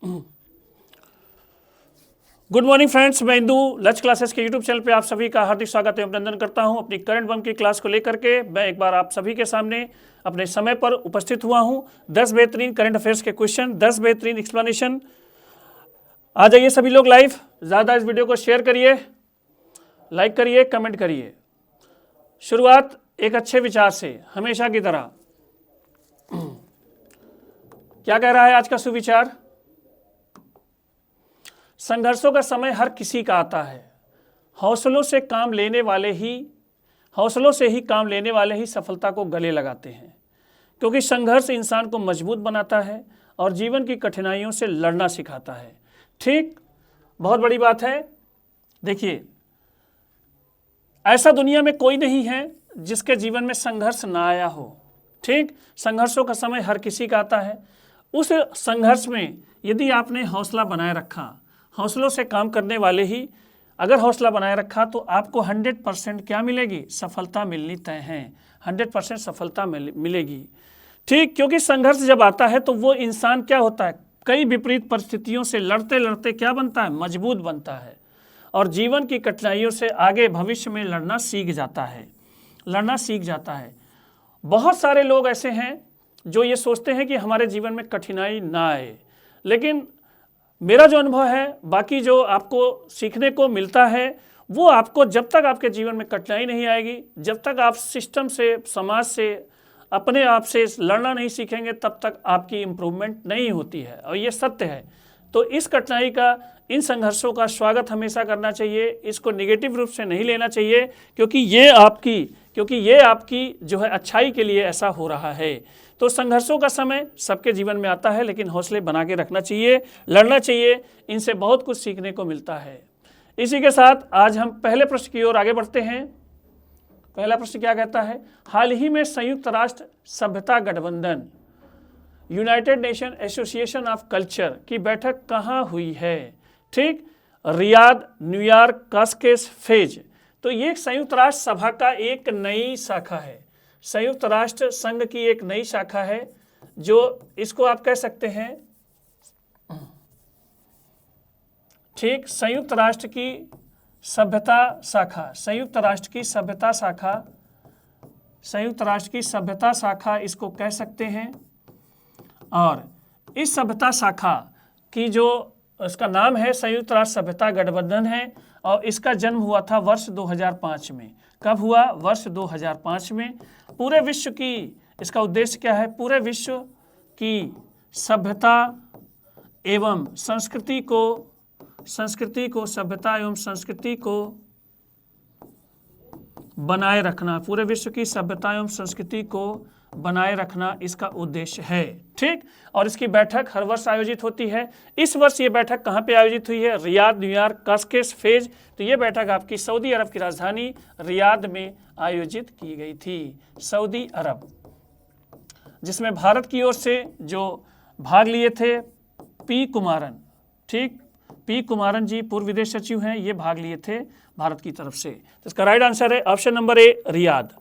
Good morning friends, मैं इंदू लच classes के यूट्यूब चैनल पे आप सभी का हार्दिक स्वागत एवं अभिनंदन करता हूं। अपनी करंट बम की क्लास को लेकर के मैं एक बार आप सभी के सामने अपने समय पर उपस्थित हुआ हूं। 10 बेहतरीन करंट अफेयर्स के क्वेश्चन, 10 बेहतरीन एक्सप्लेनेशन। आ जाइए सभी लोग लाइव, ज़्यादा इस वीडियो को शेयर करिए, लाइक करिए, कमेंट करिए। शुरुआत एक अच्छे विचार से, हमेशा की तरह। क्या कह रहा है आज का सुविचार? संघर्षों का समय हर किसी का आता है। हौसलों से ही काम लेने वाले ही सफलता को गले लगाते हैं, क्योंकि संघर्ष इंसान को मजबूत बनाता है और जीवन की कठिनाइयों से लड़ना सिखाता है। ठीक, बहुत बड़ी बात है। देखिए, ऐसा दुनिया में कोई नहीं है जिसके जीवन में संघर्ष ना आया हो। ठीक, संघर्षों का समय हर किसी का आता है। उस संघर्ष में यदि आपने हौसला बनाए रखा, हौसलों से काम करने वाले ही अगर हौसला बनाए रखा, तो आपको 100% क्या मिलेगी? सफलता मिलनी तय है। 100% सफलता मिलेगी। ठीक, क्योंकि संघर्ष जब आता है तो वो इंसान क्या होता है, कई विपरीत परिस्थितियों से लड़ते लड़ते क्या बनता है? मजबूत बनता है और जीवन की कठिनाइयों से आगे भविष्य में लड़ना सीख जाता है। बहुत सारे लोग ऐसे हैं जो ये सोचते हैं कि हमारे जीवन में कठिनाई ना आए, लेकिन मेरा जो अनुभव है, बाकी जो आपको सीखने को मिलता है, वो आपको जब तक आपके जीवन में कठिनाई नहीं आएगी, जब तक आप सिस्टम से, समाज से, अपने आप से लड़ना नहीं सीखेंगे, तब तक आपकी इम्प्रूवमेंट नहीं होती है। और ये सत्य है। तो इस कठिनाई का, इन संघर्षों का स्वागत हमेशा करना चाहिए। इसको निगेटिव रूप से नहीं लेना चाहिए, क्योंकि ये आपकी जो है अच्छाई के लिए ऐसा हो रहा है। तो संघर्षों का समय सबके जीवन में आता है, लेकिन हौसले बना के रखना चाहिए, लड़ना चाहिए। इनसे बहुत कुछ सीखने को मिलता है। इसी के साथ आज हम पहले प्रश्न की ओर आगे बढ़ते हैं। पहला प्रश्न क्या कहता है? हाल ही में संयुक्त राष्ट्र सभ्यता गठबंधन, United nation association of culture की बैठक कहाँ हुई है? ठीक, रियाद, न्यूयॉर्क, कास्केस, फेज। तो ये संयुक्त राष्ट्र सभा का एक नई शाखा है। संयुक्त राष्ट्र संघ की एक नई शाखा है, जो इसको आप कह सकते हैं, ठीक, संयुक्त राष्ट्र की सभ्यता शाखा इसको कह सकते हैं। और इस सभ्यता शाखा की जो इसका नाम है संयुक्त राष्ट्र सभ्यता गठबंधन है, और इसका जन्म हुआ था वर्ष 2005 में। कब हुआ? वर्ष 2005 में। पूरे विश्व की, इसका उद्देश्य क्या है? पूरे विश्व की सभ्यता एवं संस्कृति को बनाए रखना, पूरे विश्व की सभ्यता एवं संस्कृति को बनाए रखना इसका उद्देश्य है। ठीक, और इसकी बैठक हर वर्ष आयोजित होती है। इस वर्ष ये बैठक कहाँ पे आयोजित हुई है? रियाद, न्यूयॉर्क, कास्केस, फेज। तो ये बैठक आपकी सऊदी अरब की राजधानी रियाद में आयोजित की गई थी, सऊदी अरब, जिसमें भारत की ओर से जो भाग लिए थे पी कुमारन। ठीक, पी कुमारन जी पूर्व विदेश सचिव हैं, ये भाग लिए थे भारत की तरफ से। तो इसका राइट आंसर है ऑप्शन नंबर ए, रियाद।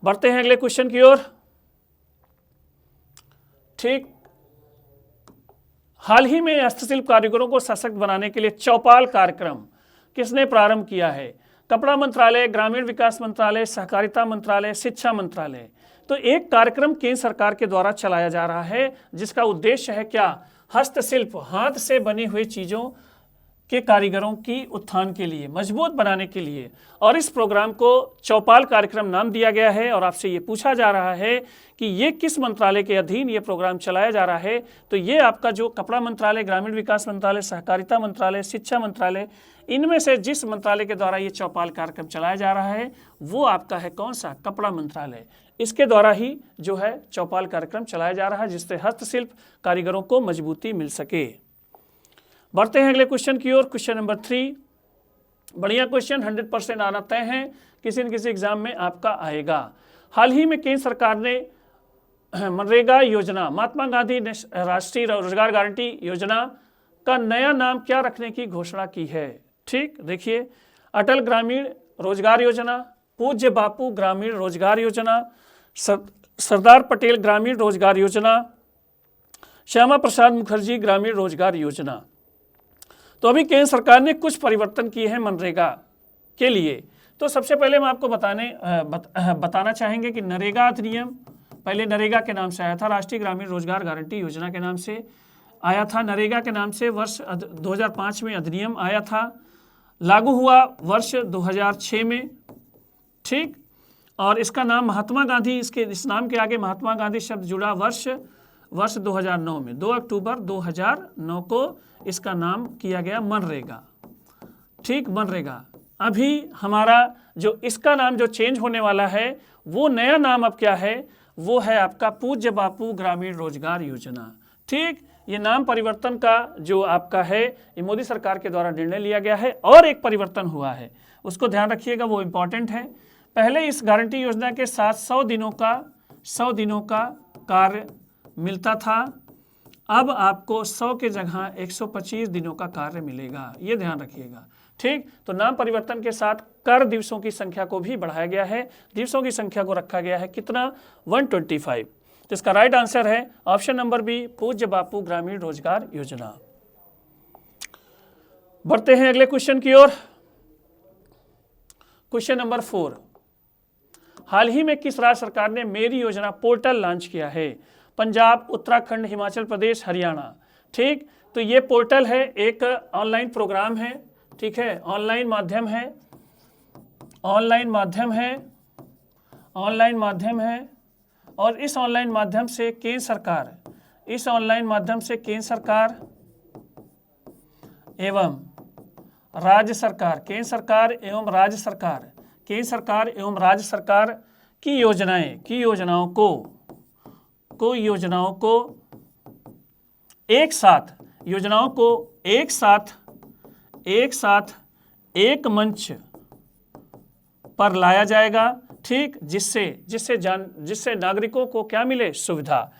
बढ़ते हैं अगले क्वेश्चन की ओर। ठीक, हाल ही में हस्तशिल्प कारीगरों को सशक्त बनाने के लिए चौपाल कार्यक्रम किसने प्रारंभ किया है? कपड़ा मंत्रालय, ग्रामीण विकास मंत्रालय, सहकारिता मंत्रालय, शिक्षा मंत्रालय। तो एक कार्यक्रम केंद्र सरकार के द्वारा चलाया जा रहा है, जिसका उद्देश्य है क्या? हस्तशिल्प, हाथ से बनी हुई चीजों के कारीगरों की उत्थान के लिए, मजबूत बनाने के लिए। और इस प्रोग्राम को चौपाल कार्यक्रम नाम दिया गया है। और आपसे ये पूछा जा रहा है कि ये किस मंत्रालय के अधीन ये प्रोग्राम चलाया जा रहा है? तो ये आपका जो कपड़ा मंत्रालय, ग्रामीण विकास मंत्रालय, सहकारिता मंत्रालय, शिक्षा मंत्रालय, इनमें से जिस मंत्रालय के द्वारा ये चौपाल कार्यक्रम चलाया जा रहा है, वो आपका है कौन सा? कपड़ा मंत्रालय। इसके द्वारा ही जो है चौपाल कार्यक्रम चलाया जा रहा है, जिससे हस्तशिल्प कारीगरों को मजबूती मिल सके। बढ़ते हैं अगले क्वेश्चन की ओर। क्वेश्चन नंबर 3, बढ़िया क्वेश्चन, 100% आना तय है, किसी न किसी एग्जाम में आपका आएगा। हाल ही में केंद्र सरकार ने मनरेगा योजना, महात्मा गांधी राष्ट्रीय रोजगार गारंटी योजना का नया नाम क्या रखने की घोषणा की है? ठीक, देखिए, अटल ग्रामीण रोजगार योजना, पूज्य बापू ग्रामीण रोजगार योजना, सरदार पटेल ग्रामीण रोजगार योजना, श्यामा प्रसाद मुखर्जी ग्रामीण रोजगार योजना। तो अभी केंद्र सरकार ने कुछ परिवर्तन किए हैं मनरेगा के लिए। तो सबसे पहले हम आपको बताना चाहेंगे कि नरेगा अधिनियम पहले नरेगा के नाम से आया था, राष्ट्रीय ग्रामीण रोजगार गारंटी योजना के नाम से आया था। नरेगा के नाम से वर्ष 2005 में अधिनियम आया था, लागू हुआ वर्ष 2006 में, ठीक। और इसका नाम महात्मा गांधी, इस नाम के आगे महात्मा गांधी शब्द जुड़ा वर्ष 2009 में 2 अक्टूबर 2009 को इसका नाम किया गया मनरेगा, ठीक, मनरेगा। अभी हमारा जो इसका नाम जो चेंज होने वाला है वो नया नाम अब क्या है, वो है आपका पूज्य बापू ग्रामीण रोजगार योजना, ठीक। ये नाम परिवर्तन का जो आपका है ये मोदी सरकार के द्वारा निर्णय लिया गया है। और एक परिवर्तन हुआ है, उसको ध्यान रखिएगा, वो इम्पॉर्टेंट है। पहले इस गारंटी योजना के साथ 100 दिनों का कार्य मिलता था, अब आपको 100 के जगह 125 दिनों का कार्य मिलेगा, ये ध्यान रखिएगा, ठीक। तो नाम परिवर्तन के साथ कर दिवसों की संख्या को भी बढ़ाया गया है, दिवसों की संख्या को रखा गया है कितना, 125। तो इसका राइट आंसर है ऑप्शन नंबर बी, पूज्य बापू ग्रामीण रोजगार योजना। बढ़ते हैं अगले क्वेश्चन की ओर। क्वेश्चन नंबर 4, हाल ही में किस राज्य सरकार ने मेरी योजना पोर्टल लॉन्च किया है? पंजाब, उत्तराखंड, हिमाचल प्रदेश, हरियाणा, ठीक। तो ये पोर्टल है, एक ऑनलाइन प्रोग्राम है, ठीक है, ऑनलाइन माध्यम है, ऑनलाइन माध्यम है। और इस ऑनलाइन माध्यम से केंद्र सरकार एवं राज्य सरकार, केंद्र सरकार एवं राज्य सरकार की योजनाओं को एक साथ एक मंच पर लाया जाएगा, ठीक, जिससे नागरिकों को क्या मिले, सुविधा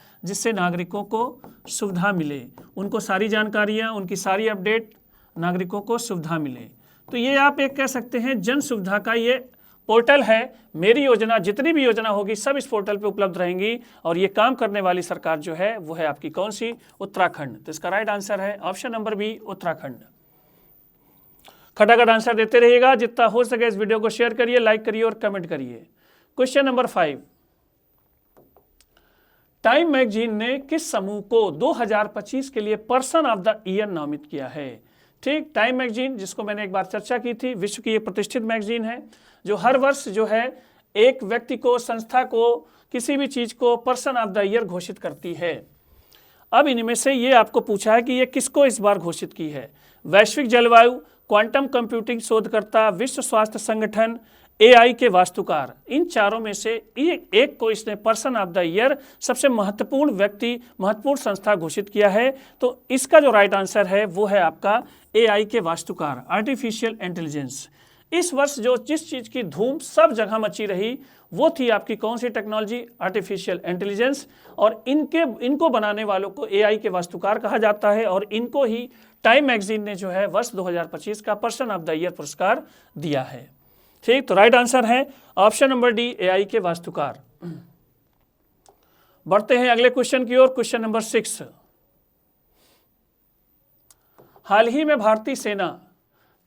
मिले, उनको सारी जानकारियां, उनकी सारी अपडेट नागरिकों को सुविधा मिले। तो ये आप एक कह सकते हैं जन सुविधा का ये पोर्टल है। मेरी योजना, जितनी भी योजना होगी सब इस पोर्टल पे उपलब्ध रहेंगी। और ये काम करने वाली सरकार जो है वो है आपकी कौन सी, उत्तराखंड। तो इसका राइट आंसर है ऑप्शन नंबर बी, उत्तराखंड। खटाखट आंसर देते रहिएगा, जितना हो सके इस वीडियो को शेयर करिए, लाइक करिए और कमेंट करिए। क्वेश्चन नंबर 5, टाइम मैगजीन ने किस समूह को 2025 के लिए पर्सन ऑफ द ईयर नामित किया है? ठीक, टाइम मैगजीन, जिसको मैंने एक बार चर्चा की थी, विश्व की ये प्रतिष्ठित मैगजीन है जो हर वर्ष जो है एक व्यक्ति को, संस्था को, किसी भी चीज को पर्सन ऑफ द ईयर घोषित करती है। अब इनमें से ये आपको पूछा है कि ये किसको इस बार घोषित की है? वैश्विक जलवायु, क्वांटम कंप्यूटिंग शोधकर्ता, विश्व स्वास्थ्य संगठन, AI के वास्तुकार, इन चारों में से एक को इसने पर्सन ऑफ द ईयर, सबसे महत्वपूर्ण व्यक्ति, महत्वपूर्ण संस्था घोषित किया है। तो इसका जो राइट आंसर है वो है आपका AI के वास्तुकार, आर्टिफिशियल इंटेलिजेंस। इस वर्ष जो जिस चीज की धूम सब जगह मची रही वो थी आपकी कौन सी टेक्नोलॉजी? Artificial intelligence. और इनको बनाने वालों को AI के वास्तुकार कहा जाता है और इनको ही टाइम मैगजीन ने जो है वर्ष 2025 का पर्सन ऑफ द ईयर पुरस्कार दिया है। ठीक, तो राइट आंसर है ऑप्शन नंबर डी, AI के वास्तुकार। बढ़ते हैं अगले क्वेश्चन की ओर। क्वेश्चन नंबर 6, हाल ही में भारतीय सेना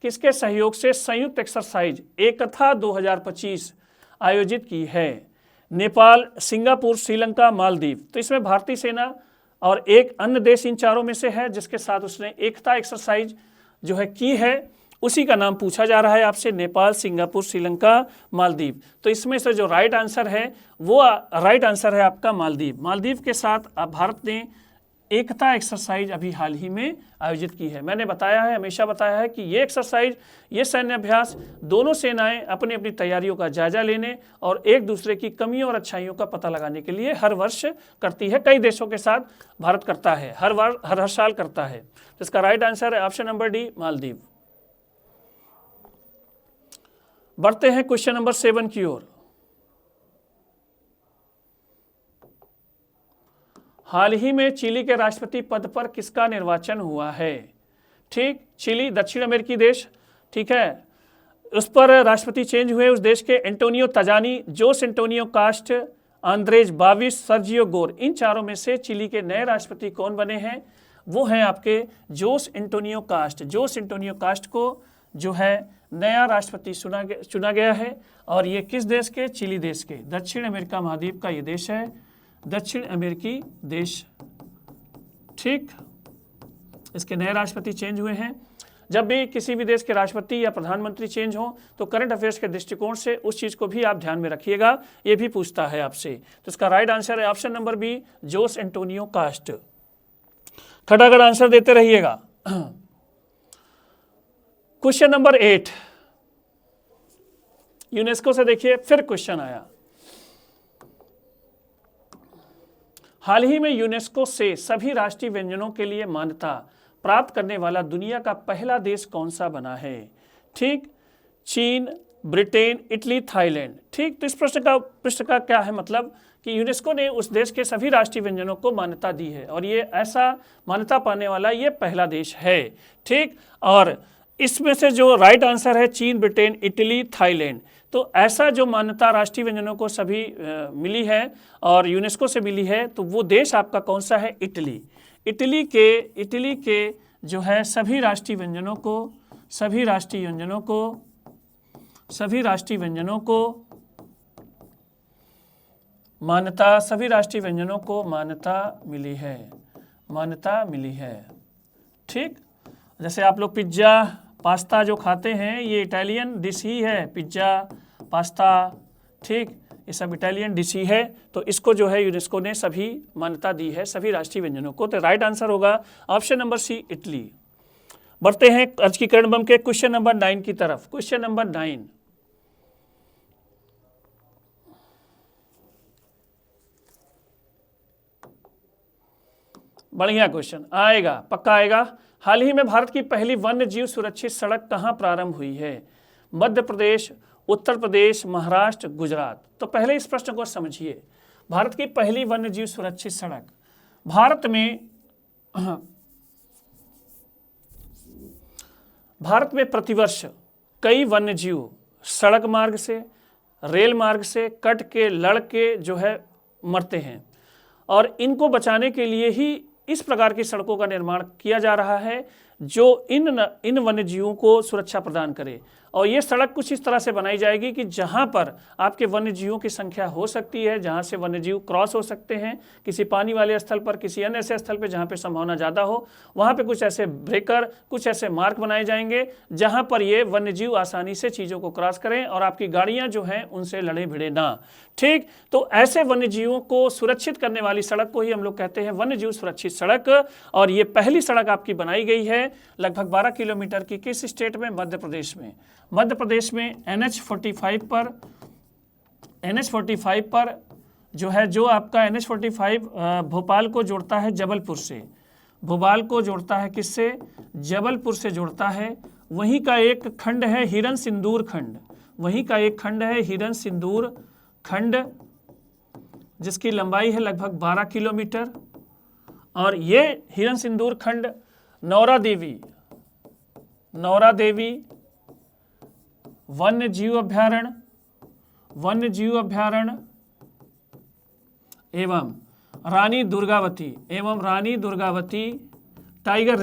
किसके सहयोग से संयुक्त एक्सरसाइज एकथा 2025 आयोजित की है? नेपाल, सिंगापुर, श्रीलंका, मालदीव। तो इसमें भारतीय सेना और एक अन्य देश इन चारों में से है जिसके साथ उसने एकता एक्सरसाइज जो है की है, उसी का नाम पूछा जा रहा है आपसे, नेपाल, सिंगापुर, श्रीलंका, मालदीव। तो इसमें से जो राइट आंसर है वो राइट आंसर है आपका मालदीव। मालदीव के साथ भारत ने एकता एक्सरसाइज अभी हाल ही में आयोजित की है। मैंने बताया है, हमेशा बताया है कि ये एक्सरसाइज, ये सैन्य अभ्यास दोनों सेनाएं अपनी अपनी तैयारियों का जायजा लेने और एक दूसरे की कमियों और अच्छाइयों का पता लगाने के लिए हर वर्ष करती है। कई देशों के साथ भारत करता है, हर साल करता है। तो इसका राइट आंसर है ऑप्शन नंबर डी, मालदीव। बढ़ते हैं क्वेश्चन नंबर 7 की ओर। हाल ही में चिली के राष्ट्रपति पद पर किसका निर्वाचन हुआ है? ठीक, चिली दक्षिण अमेरिकी देश, ठीक है, उस पर राष्ट्रपति चेंज हुए। उस देश के Antonio तजानी, Jose Antonio cast Andrzej बाविस, सर्जियो गोर। इन चारों में से चिली के नए राष्ट्रपति कौन बने हैं? वो हैं आपके Jose Antonio cast. Jose Antonio cast को जो है नया राष्ट्रपति चुना गया है। और ये किस देश के? चिली देश के। दक्षिण अमेरिका महाद्वीप का ये देश है, दक्षिण अमेरिकी देश। ठीक, इसके नए राष्ट्रपति चेंज हुए हैं। जब भी किसी भी देश के राष्ट्रपति या प्रधानमंत्री चेंज हो तो करंट अफेयर्स के दृष्टिकोण से उस चीज़ को भी आप ध्यान में रखिएगा, ये भी पूछता है आपसे। तो इसका राइट आंसर है option number B, Jose Antonio cast. खटाखट answer देते रहिएगा। क्वेश्चन नंबर 8, यूनेस्को से देखिए फिर क्वेश्चन आया। हाल ही में यूनेस्को से सभी राष्ट्रीय व्यंजनों के लिए मान्यता प्राप्त करने वाला दुनिया का पहला देश कौन सा बना है? ठीक, चीन, ब्रिटेन, इटली, थाईलैंड। ठीक, तो इस प्रश्न का क्या है मतलब कि यूनेस्को ने उस देश के सभी राष्ट्रीय व्यंजनों को मान्यता दी है और ये ऐसा मान्यता पाने वाला ये पहला देश है। ठीक, और इसमें से जो राइट आंसर है चीन, ब्रिटेन, इटली, थाईलैंड। तो ऐसा जो मान्यता राष्ट्रीय व्यंजनों को सभी मिली है और यूनेस्को से मिली है, तो वो देश आपका कौन सा है? इटली। इटली के जो है सभी राष्ट्रीय व्यंजनों को मान्यता मिली है। ठीक, जैसे आप लोग पिज्ज़ा, पास्ता जो खाते हैं ये इटालियन डिश ही है, पिज्ज़ा, पास्ता। ठीक, ये सब इटालियन डिश ही है। तो इसको जो है यूनेस्को ने सभी मान्यता दी है, सभी राष्ट्रीय व्यंजनों को। तो राइट आंसर होगा ऑप्शन नंबर सी, इटली। बढ़ते हैं आज की करंट बम के क्वेश्चन नंबर 9 की तरफ। क्वेश्चन नंबर 9, बढ़िया क्वेश्चन आएगा, पक्का आएगा। हाल ही में भारत की पहली वन्य जीव सुरक्षित सड़क कहाँ प्रारंभ हुई है? मध्य प्रदेश, उत्तर प्रदेश, महाराष्ट्र, गुजरात। तो पहले इस प्रश्न को समझिए। भारत की पहली वन्य जीव सुरक्षित सड़क, भारत में प्रतिवर्ष कई वन्य जीव सड़क मार्ग से, रेल मार्ग से कट के, लड़ के जो है मरते हैं और इनको बचाने के लिए ही इस प्रकार की सड़कों का निर्माण किया जा रहा है जो इन वन्य जीवों को सुरक्षा प्रदान करे। और ये सड़क कुछ इस तरह से बनाई जाएगी कि जहाँ पर आपके वन्य जीवों की संख्या हो सकती है, जहाँ से वन्य जीव क्रॉस हो सकते हैं, किसी पानी वाले स्थल पर, किसी अन्य ऐसे स्थल पर जहाँ पे संभावना ज़्यादा हो, वहाँ पे कुछ ऐसे ब्रेकर, कुछ ऐसे मार्ग बनाए जाएंगे जहाँ पर ये वन्य जीव आसानी से चीज़ों को क्रॉस करें और आपकी गाड़ियाँ जो हैं उनसे लड़े भिड़े ना। ठीक, तो ऐसे वन्य जीवों को सुरक्षित करने वाली सड़क को ही हम लोग कहते हैं वन्य जीव सुरक्षित सड़क। और ये पहली सड़क आपकी बनाई गई है लगभग 12 किलोमीटर की, किस स्टेट में? मध्य प्रदेश में। मध्य प्रदेश में NH 45 पर जो है, जो आपका NH 45 भोपाल को जोड़ता है जबलपुर से, भोपाल को जोड़ता है किससे? जबलपुर से जोड़ता है। वहीं का एक खंड है हिरन सिंदूर खंड, वहीं का एक खंड है हिरन सिंदूर खंड, जिसकी लंबाई है लगभग 12 किलोमीटर। और ये हिरन सिंदूर खंड नौरा देवी वन्य जीव अभ्यारण्य एवं रानी दुर्गावती टाइगर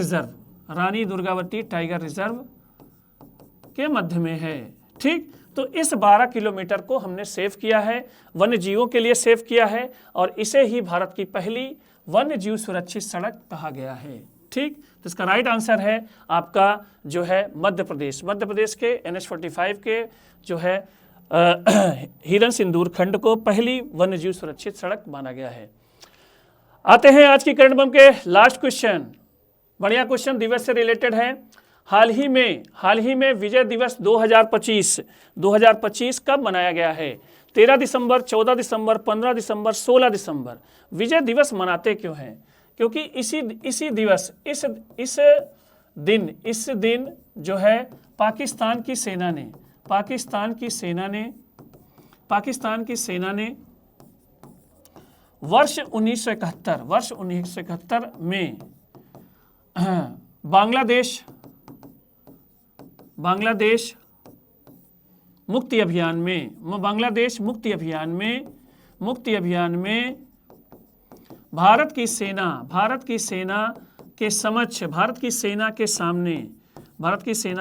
रिजर्व के मध्य में है। ठीक, तो इस 12 किलोमीटर को हमने सेव किया है, वन्य जीवों के लिए सेव किया है और इसे ही भारत की पहली वन्य जीव सुरक्षित सड़क कहा गया है। ठीक, तो इसका राइट आंसर है आपका जो है मध्य प्रदेश के NH 45 के जो है हिरन सिंदूर खंड को पहली वन्य जीव सुरक्षित सड़क माना गया है। आते हैं आज की करंट बम के लास्ट क्वेश्चन। बढ़िया क्वेश्चन, दिवस से रिलेटेड है। हाल ही में विजय दिवस 2025 कब मनाया गया है? 13 दिसंबर, 14 दिसंबर, 15 दिसंबर, 16 दिसंबर। विजय दिवस मनाते क्यों हैं? क्योंकि इसी दिन जो है पाकिस्तान की सेना ने वर्ष 1971 में बांग्लादेश मुक्ति अभियान में मुक्ति अभियान में भारत की सेना के समक्ष, भारत की सेना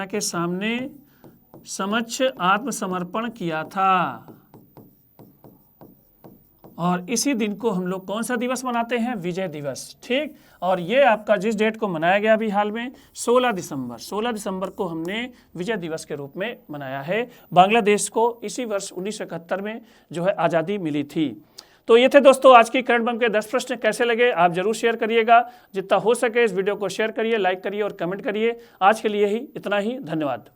के सामने समक्ष आत्मसमर्पण किया था। और इसी दिन को हम लोग कौन सा दिवस मनाते हैं? विजय दिवस। ठीक, और ये आपका जिस डेट को मनाया गया अभी हाल में 16 दिसंबर को हमने विजय दिवस के रूप में मनाया है। बांग्लादेश को इसी वर्ष 1971 में जो है आज़ादी मिली थी। तो ये थे दोस्तों आज की करंट बम के 10 प्रश्न। कैसे लगे आप जरूर शेयर करिएगा, जितना हो सके इस वीडियो को शेयर करिए, लाइक करिए और कमेंट करिए। आज के लिए ही इतना ही, धन्यवाद।